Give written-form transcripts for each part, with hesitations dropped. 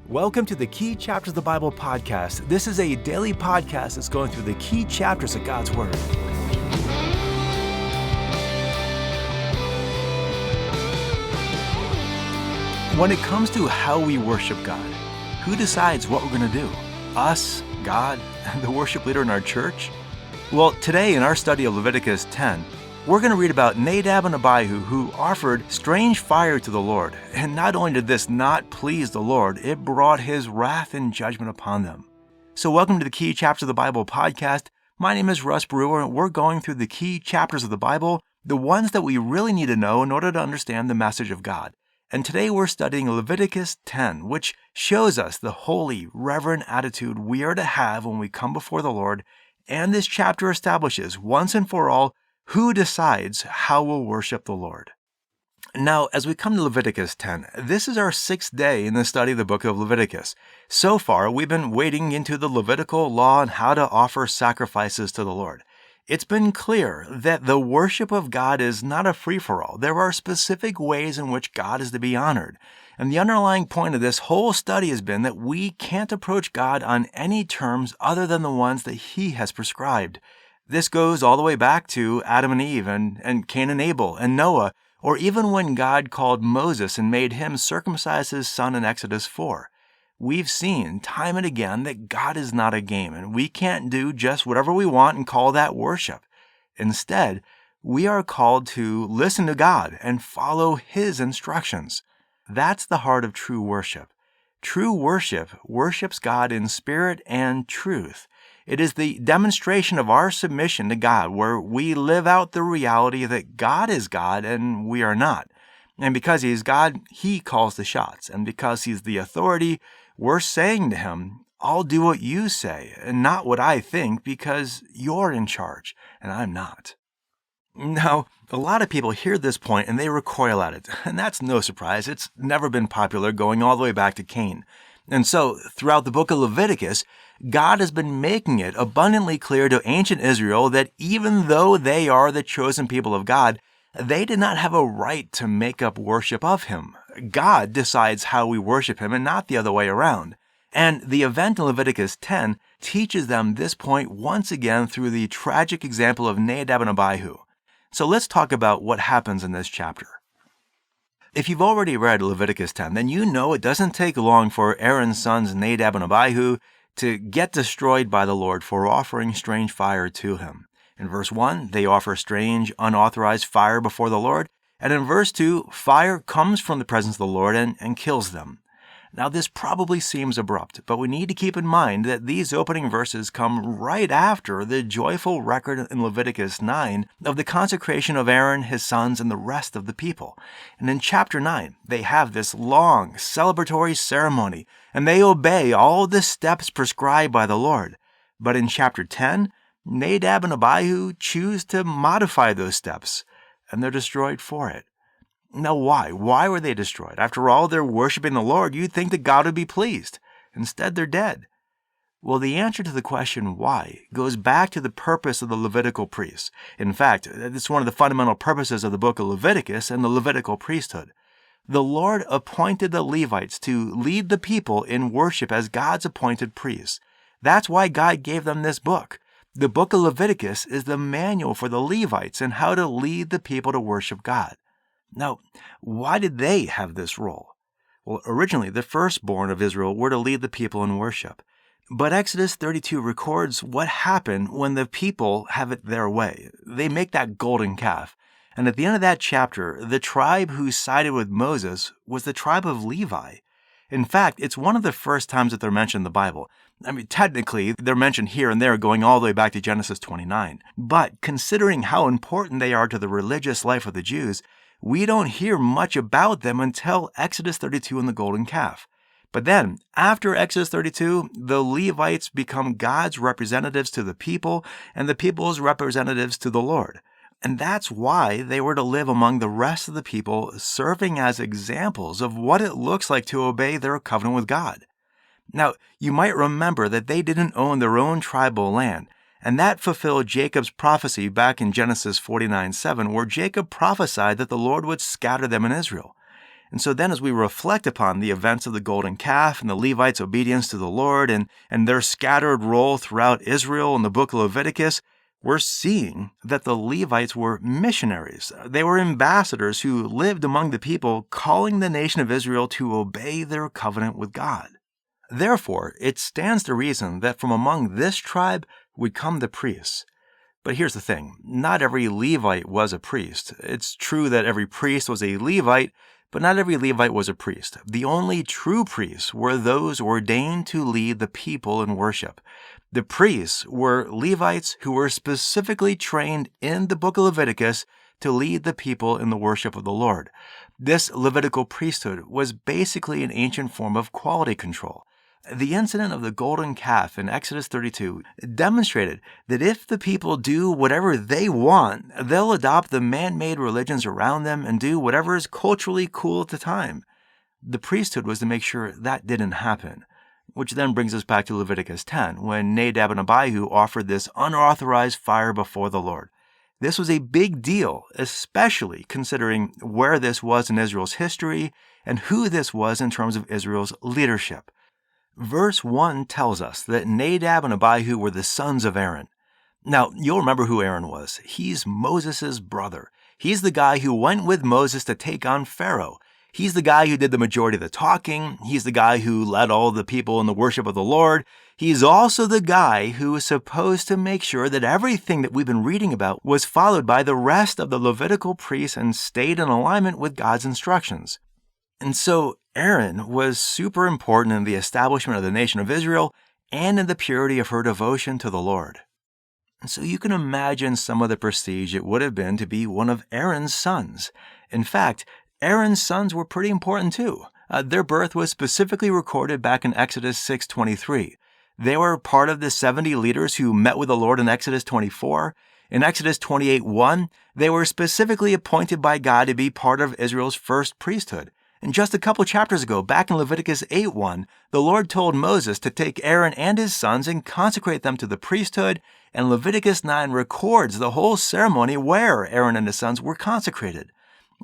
Welcome to the Key Chapters of the Bible podcast. This is a daily podcast that's going through the key chapters of God's Word. When it comes to how we worship God, who decides what we're going to do? Us, God, the worship leader in our church? Well, today in our study of Leviticus 10, we're going to read about Nadab and Abihu who offered strange fire to the Lord. And not only did this not please the Lord, it brought his wrath and judgment upon them. So welcome to the Key Chapters of the Bible podcast. My name is Russ Brewer, and we're going through the key chapters of the Bible, the ones that we really need to know in order to understand the message of God. And today we're studying Leviticus 10, which shows us the holy, reverent attitude we are to have when we come before the Lord. And this chapter establishes once and for all who decides how we'll worship the Lord. Now, as we come to Leviticus 10, this is our sixth day in the study of the book of Leviticus. So far, we've been wading into the Levitical law on how to offer sacrifices to the Lord. It's been clear that the worship of God is not a free-for-all. There are specific ways in which God is to be honored. And the underlying point of this whole study has been that we can't approach God on any terms other than the ones that He has prescribed. This goes all the way back to Adam and Eve and Cain and Abel and Noah, or even when God called Moses and made him circumcise his son in Exodus 4. We've seen time and again that God is not a game, and we can't do just whatever we want and call that worship. Instead, we are called to listen to God and follow His instructions. That's the heart of true worship. True worship worships God in spirit and truth. It is the demonstration of our submission to God, where we live out the reality that God is God and we are not. And because He is God, He calls the shots. And because He's the authority, we're saying to Him, I'll do what you say and not what I think, because you're in charge and I'm not. Now, a lot of people hear this point and they recoil at it. And that's no surprise. It's never been popular, going all the way back to Cain. And so, throughout the book of Leviticus, God has been making it abundantly clear to ancient Israel that even though they are the chosen people of God, they did not have a right to make up worship of Him. God decides how we worship Him and not the other way around. And the event in Leviticus 10 teaches them this point once again through the tragic example of Nadab and Abihu. So let's talk about what happens in this chapter. If you've already read Leviticus 10, then you know it doesn't take long for Aaron's sons Nadab and Abihu to get destroyed by the Lord for offering strange fire to Him. In verse 1, they offer strange, unauthorized fire before the Lord. And in verse 2, fire comes from the presence of the Lord and kills them. Now, this probably seems abrupt, but we need to keep in mind that these opening verses come right after the joyful record in Leviticus 9 of the consecration of Aaron, his sons, and the rest of the people. And in chapter 9, they have this long celebratory ceremony, and they obey all the steps prescribed by the Lord. But in chapter 10, Nadab and Abihu choose to modify those steps, and they're destroyed for it. Now why? Why were they destroyed? After all, they're worshiping the Lord. You'd think that God would be pleased. Instead, they're dead. Well, the answer to the question why goes back to the purpose of the Levitical priests. In fact, it's one of the fundamental purposes of the book of Leviticus and the Levitical priesthood. The Lord appointed the Levites to lead the people in worship as God's appointed priests. That's why God gave them this book. The book of Leviticus is the manual for the Levites and how to lead the people to worship God. Now, why did they have this role? Well, originally, the firstborn of Israel were to lead the people in worship. But Exodus 32 records what happened when the people have it their way. They make that golden calf. And at the end of that chapter, the tribe who sided with Moses was the tribe of Levi. In fact, it's one of the first times that they're mentioned in the Bible. I mean, technically, they're mentioned here and there going all the way back to Genesis 29. But considering how important they are to the religious life of the Jews, we don't hear much about them until Exodus 32 and the golden calf. But then, after Exodus 32, the Levites become God's representatives to the people and the people's representatives to the Lord. And that's why they were to live among the rest of the people, serving as examples of what it looks like to obey their covenant with God. Now, you might remember that they didn't own their own tribal land, and that fulfilled Jacob's prophecy back in Genesis 49:7, where Jacob prophesied that the Lord would scatter them in Israel. And so then as we reflect upon the events of the golden calf and the Levites' obedience to the Lord and their scattered role throughout Israel in the book of Leviticus, we're seeing that the Levites were missionaries. They were ambassadors who lived among the people, calling the nation of Israel to obey their covenant with God. Therefore, it stands to reason that from among this tribe would come the priests. But here's the thing, not every Levite was a priest. It's true that every priest was a Levite, but not every Levite was a priest. The only true priests were those ordained to lead the people in worship. The priests were Levites who were specifically trained in the book of Leviticus to lead the people in the worship of the Lord. This Levitical priesthood was basically an ancient form of quality control. The incident of the golden calf in Exodus 32 demonstrated that if the people do whatever they want, they'll adopt the man-made religions around them and do whatever is culturally cool at the time. The priesthood was to make sure that didn't happen, which then brings us back to Leviticus 10, when Nadab and Abihu offered this unauthorized fire before the Lord. This was a big deal, especially considering where this was in Israel's history and who this was in terms of Israel's leadership. Verse 1 tells us that Nadab and Abihu were the sons of Aaron. Now, you'll remember who Aaron was. He's Moses' brother. He's the guy who went with Moses to take on Pharaoh. He's the guy who did the majority of the talking. He's the guy who led all the people in the worship of the Lord. He's also the guy who is supposed to make sure that everything that we've been reading about was followed by the rest of the Levitical priests and stayed in alignment with God's instructions. And so Aaron was super important in the establishment of the nation of Israel and in the purity of her devotion to the Lord. And so you can imagine some of the prestige it would have been to be one of Aaron's sons. In fact, Aaron's sons were pretty important too. Their birth was specifically recorded back in Exodus 6:23. They were part of the 70 leaders who met with the Lord in Exodus 24. In Exodus 28:1, they were specifically appointed by God to be part of Israel's first priesthood. And just a couple chapters ago, back in Leviticus 8:1, the Lord told Moses to take Aaron and his sons and consecrate them to the priesthood, and Leviticus 9 records the whole ceremony where Aaron and his sons were consecrated.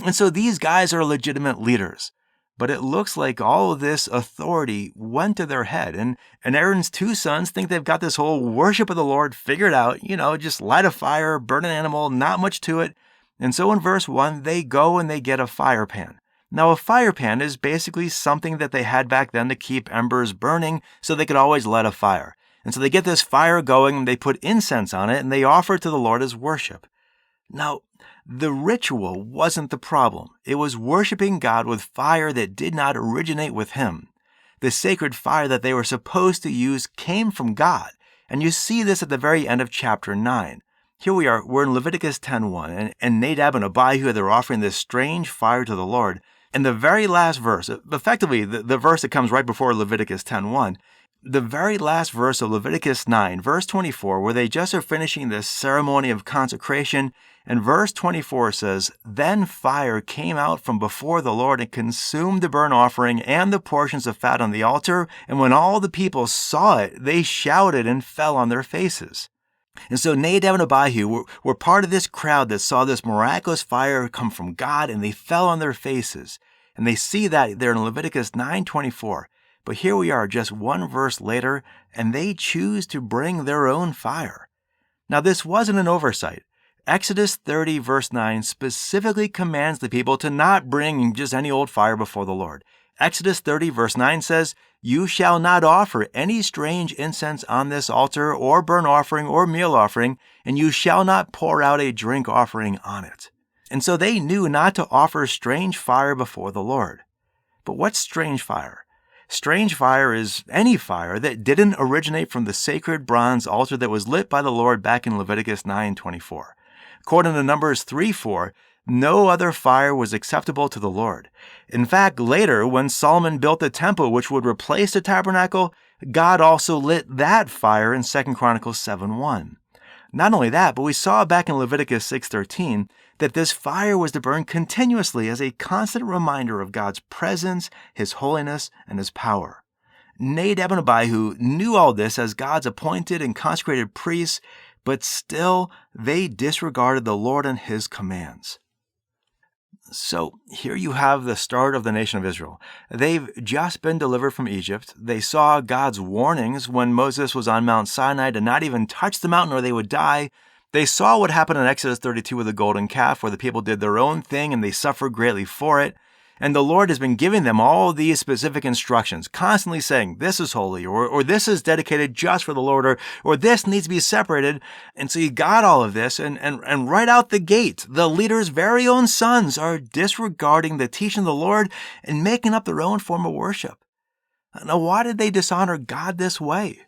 And so these guys are legitimate leaders. But it looks like all of this authority went to their head, and Aaron's two sons think they've got this whole worship of the Lord figured out, just light a fire, burn an animal, not much to it. And so in verse 1, they go and they get a fire pan. Now, a fire pan is basically something that they had back then to keep embers burning so they could always light a fire. And so they get this fire going, and they put incense on it, and they offer it to the Lord as worship. Now, the ritual wasn't the problem. It was worshiping God with fire that did not originate with Him. The sacred fire that they were supposed to use came from God. And you see this at the very end of chapter 9. Here we are, we're in Leviticus 10:1, and Nadab and Abihu, they're offering this strange fire to the Lord. And the very last verse, effectively the verse that comes right before Leviticus 10:1, the very last verse of Leviticus 9, verse 24, where they just are finishing this ceremony of consecration, and verse 24 says, "Then fire came out from before the Lord and consumed the burnt offering and the portions of fat on the altar, and when all the people saw it, they shouted and fell on their faces." And so Nadab and Abihu were part of this crowd that saw this miraculous fire come from God, and they fell on their faces. And they see that there in Leviticus 9:24. But here we are just one verse later, and they choose to bring their own fire. Now, this wasn't an oversight. Exodus 30 verse 9 specifically commands the people to not bring just any old fire before the Lord. Exodus 30 verse 9 says, "You shall not offer any strange incense on this altar or burnt offering or meal offering, and you shall not pour out a drink offering on it." And so they knew not to offer strange fire before the Lord. But what's strange fire? Strange fire is any fire that didn't originate from the sacred bronze altar that was lit by the Lord back in Leviticus 9:24. According to Numbers 3:4, no other fire was acceptable to the Lord. In fact, later, when Solomon built the temple which would replace the tabernacle, God also lit that fire in 2 Chronicles 7:1. Not only that, but we saw back in Leviticus 6:13 that this fire was to burn continuously as a constant reminder of God's presence, His holiness, and His power. Nadab and Abihu knew all this as God's appointed and consecrated priests, but still they disregarded the Lord and His commands. So here you have the start of the nation of Israel. They've just been delivered from Egypt. They saw God's warnings when Moses was on Mount Sinai to not even touch the mountain or they would die. They saw what happened in Exodus 32 with the golden calf, where the people did their own thing and they suffered greatly for it. And the Lord has been giving them all these specific instructions, constantly saying, this is holy, or this is dedicated just for the Lord, or this needs to be separated. And so you got all of this, and right out the gate, the leader's very own sons are disregarding the teaching of the Lord and making up their own form of worship. Now, why did they dishonor God this way?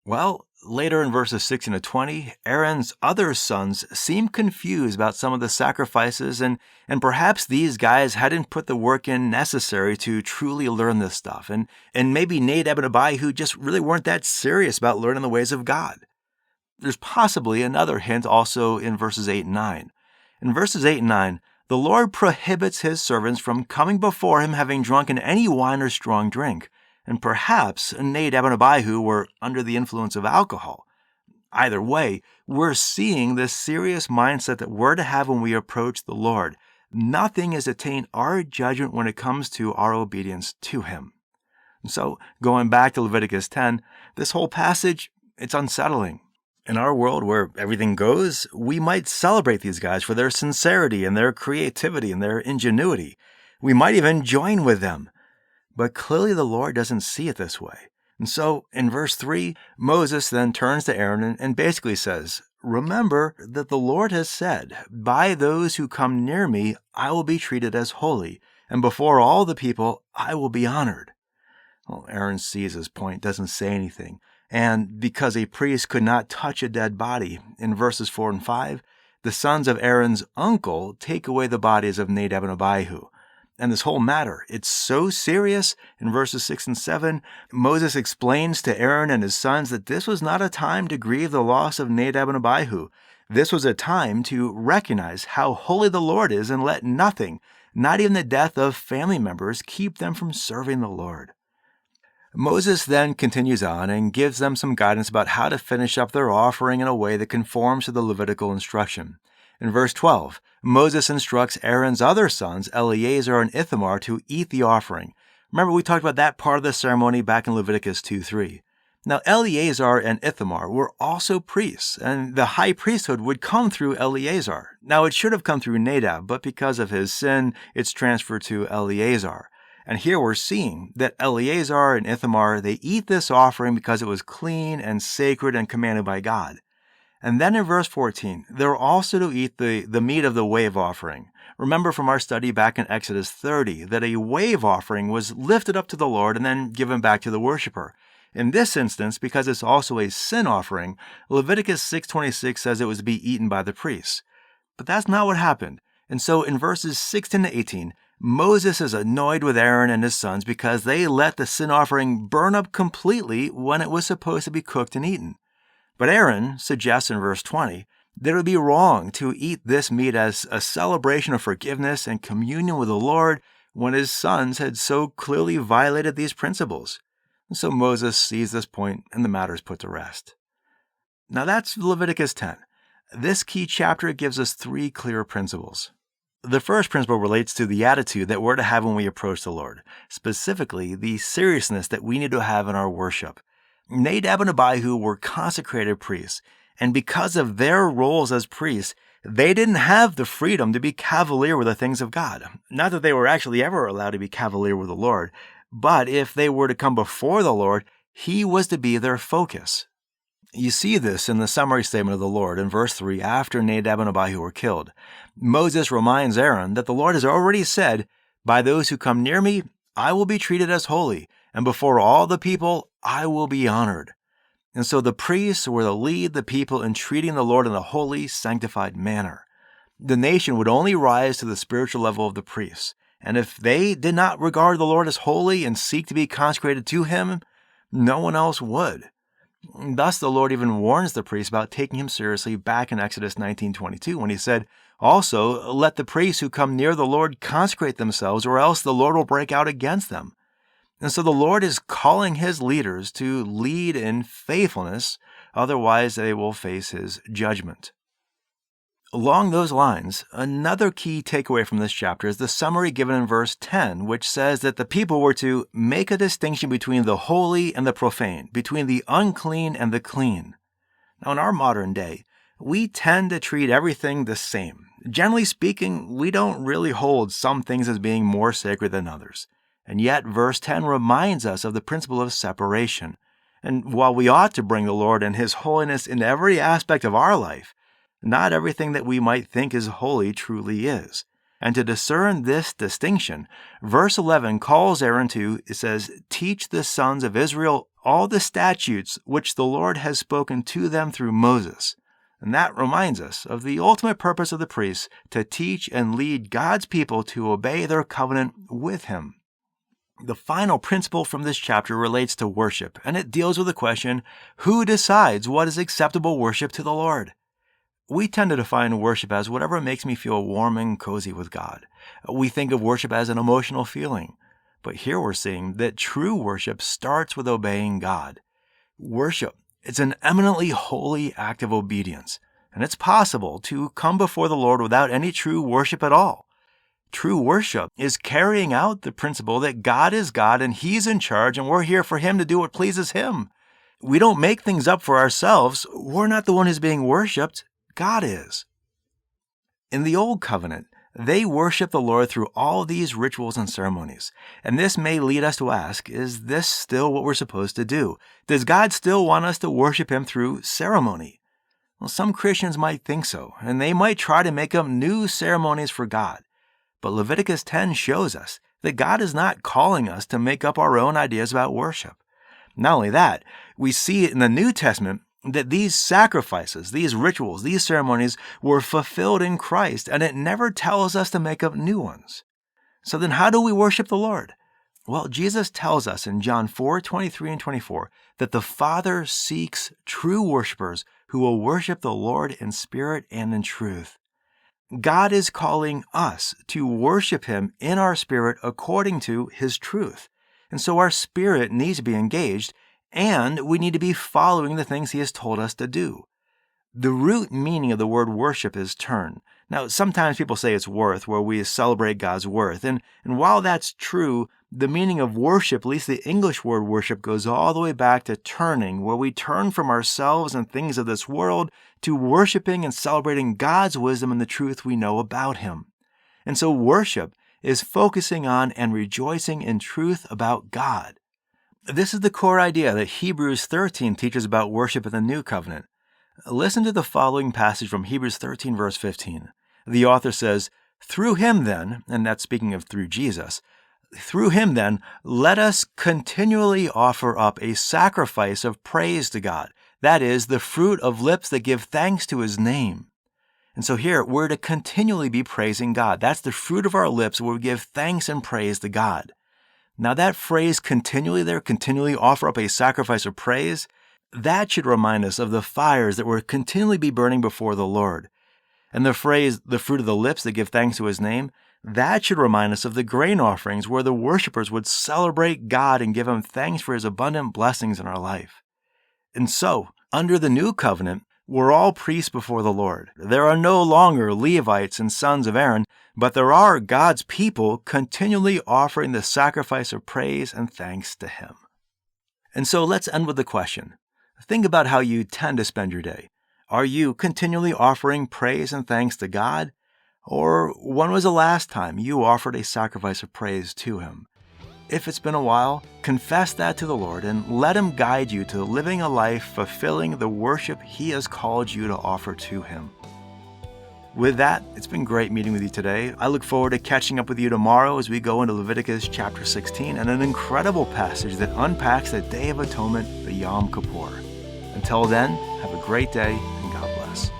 Well, later in verses 16 to 20, Aaron's other sons seem confused about some of the sacrifices, and perhaps these guys hadn't put the work in necessary to truly learn this stuff. And maybe Nadab and Abihu just really weren't that serious about learning the ways of God. There's possibly another hint also in verses 8 and 9. In verses 8 and 9, the Lord prohibits his servants from coming before him having drunken any wine or strong drink. And perhaps Nadab and Abihu were under the influence of alcohol. Either way, we're seeing this serious mindset that we're to have when we approach the Lord. Nothing is to taint our judgment when it comes to our obedience to him. And so, going back to Leviticus 10, this whole passage, it's unsettling. In our world where everything goes, we might celebrate these guys for their sincerity and their creativity and their ingenuity. We might even join with them. But clearly the Lord doesn't see it this way. And so in verse 3, Moses then turns to Aaron and basically says, remember that the Lord has said, by those who come near me, I will be treated as holy, and before all the people, I will be honored. Well, Aaron sees his point, doesn't say anything. And because a priest could not touch a dead body, in verses 4 and 5, the sons of Aaron's uncle take away the bodies of Nadab and Abihu. And this whole matter, it's so serious. In verses 6 and 7, Moses explains to Aaron and his sons that this was not a time to grieve the loss of Nadab and Abihu. This was a time to recognize how holy the Lord is and let nothing, not even the death of family members, keep them from serving the Lord. Moses then continues on and gives them some guidance about how to finish up their offering in a way that conforms to the Levitical instruction. In verse 12, Moses instructs Aaron's other sons, Eleazar and Ithamar, to eat the offering. Remember, we talked about that part of the ceremony back in Leviticus 2:3. Now, Eleazar and Ithamar were also priests, and the high priesthood would come through Eleazar. Now, it should have come through Nadab, but because of his sin, it's transferred to Eleazar. And here we're seeing that Eleazar and Ithamar, they eat this offering because it was clean and sacred and commanded by God. And then in verse 14, they're also to eat the meat of the wave offering. Remember from our study back in Exodus 30 that a wave offering was lifted up to the Lord and then given back to the worshiper. In this instance, because it's also a sin offering, Leviticus 6:26 says it was to be eaten by the priests. But that's not what happened. And so in verses 16 to 18, Moses is annoyed with Aaron and his sons because they let the sin offering burn up completely when it was supposed to be cooked and eaten. But Aaron suggests in verse 20 that it would be wrong to eat this meat as a celebration of forgiveness and communion with the Lord when his sons had so clearly violated these principles. And so Moses sees this point and the matter is put to rest. Now that's Leviticus 10. This key chapter gives us 3 clear principles. The first principle relates to the attitude that we're to have when we approach the Lord, specifically the seriousness that we need to have in our worship. Nadab and Abihu were consecrated priests, and because of their roles as priests, they didn't have the freedom to be cavalier with the things of God. Not that they were actually ever allowed to be cavalier with the Lord, but if they were to come before the Lord, He was to be their focus. You see this in the summary statement of the Lord in verse 3 after Nadab and Abihu were killed. Moses reminds Aaron that the Lord has already said, by those who come near me, I will be treated as holy, and before all the people, I will be honored. And so the priests were to lead the people in treating the Lord in a holy, sanctified manner. The nation would only rise to the spiritual level of the priests. And if they did not regard the Lord as holy and seek to be consecrated to Him, no one else would. Thus, the Lord even warns the priests about taking Him seriously back in Exodus 19:22 when He said, also, let the priests who come near the Lord consecrate themselves, or else the Lord will break out against them. And so the Lord is calling His leaders to lead in faithfulness, otherwise they will face His judgment. Along those lines, another key takeaway from this chapter is the summary given in verse 10, which says that the people were to make a distinction between the holy and the profane, between the unclean and the clean. Now, in our modern day, we tend to treat everything the same. Generally speaking, we don't really hold some things as being more sacred than others. And yet, verse 10 reminds us of the principle of separation. And while we ought to bring the Lord and His holiness in every aspect of our life, not everything that we might think is holy truly is. And to discern this distinction, verse 11 calls Aaron to, it says, teach the sons of Israel all the statutes which the Lord has spoken to them through Moses. And that reminds us of the ultimate purpose of the priests, to teach and lead God's people to obey their covenant with Him. The final principle from this chapter relates to worship, and it deals with the question, who decides what is acceptable worship to the Lord? We tend to define worship as whatever makes me feel warm and cozy with God. We think of worship as an emotional feeling. But here we're seeing that true worship starts with obeying God. Worship, it's an eminently holy act of obedience, and it's possible to come before the Lord without any true worship at all. True worship is carrying out the principle that God is God and He's in charge, and we're here for Him to do what pleases Him. We don't make things up for ourselves. We're not the one who's being worshipped. God is. In the Old Covenant, they worship the Lord through all these rituals and ceremonies. And this may lead us to ask, is this still what we're supposed to do? Does God still want us to worship Him through ceremony? Well, some Christians might think so, and they might try to make up new ceremonies for God. But Leviticus 10 shows us that God is not calling us to make up our own ideas about worship. Not only that, we see it in the New Testament that these sacrifices, these rituals, these ceremonies were fulfilled in Christ, and it never tells us to make up new ones. So then how do we worship the Lord? Well, Jesus tells us in John 4:23 and 24 that the Father seeks true worshipers who will worship the Lord in spirit and in truth. God is calling us to worship Him in our spirit according to His truth. And so our spirit needs to be engaged, and we need to be following the things He has told us to do. The root meaning of the word worship is turn. Now, sometimes people say it's worth, where we celebrate God's worth. And while that's true, the meaning of worship, at least the English word worship, goes all the way back to turning, where we turn from ourselves and things of this world to worshiping and celebrating God's wisdom and the truth we know about Him. And so worship is focusing on and rejoicing in truth about God. This is the core idea that Hebrews 13 teaches about worship in the New Covenant. Listen to the following passage from Hebrews 13, verse 15. The author says, through Him then, and that's speaking of through Jesus, through Him then, let us continually offer up a sacrifice of praise to God. That is, the fruit of lips that give thanks to His name. And so here, we're to continually be praising God. That's the fruit of our lips where we give thanks and praise to God. Now that phrase continually there, continually offer up a sacrifice of praise, that should remind us of the fires that will continually be burning before the Lord. And the phrase, the fruit of the lips that give thanks to His name, that should remind us of the grain offerings where the worshipers would celebrate God and give Him thanks for His abundant blessings in our life. And so, under the new covenant, we're all priests before the Lord. There are no longer Levites and sons of Aaron, but there are God's people continually offering the sacrifice of praise and thanks to Him. And so let's end with the question. Think about how you tend to spend your day. Are you continually offering praise and thanks to God? Or when was the last time you offered a sacrifice of praise to Him? If it's been a while, confess that to the Lord and let Him guide you to living a life fulfilling the worship He has called you to offer to Him. With that, it's been great meeting with you today. I look forward to catching up with you tomorrow as we go into Leviticus chapter 16 and an incredible passage that unpacks the Day of Atonement, the Yom Kippur. Until then, have a great day and God bless.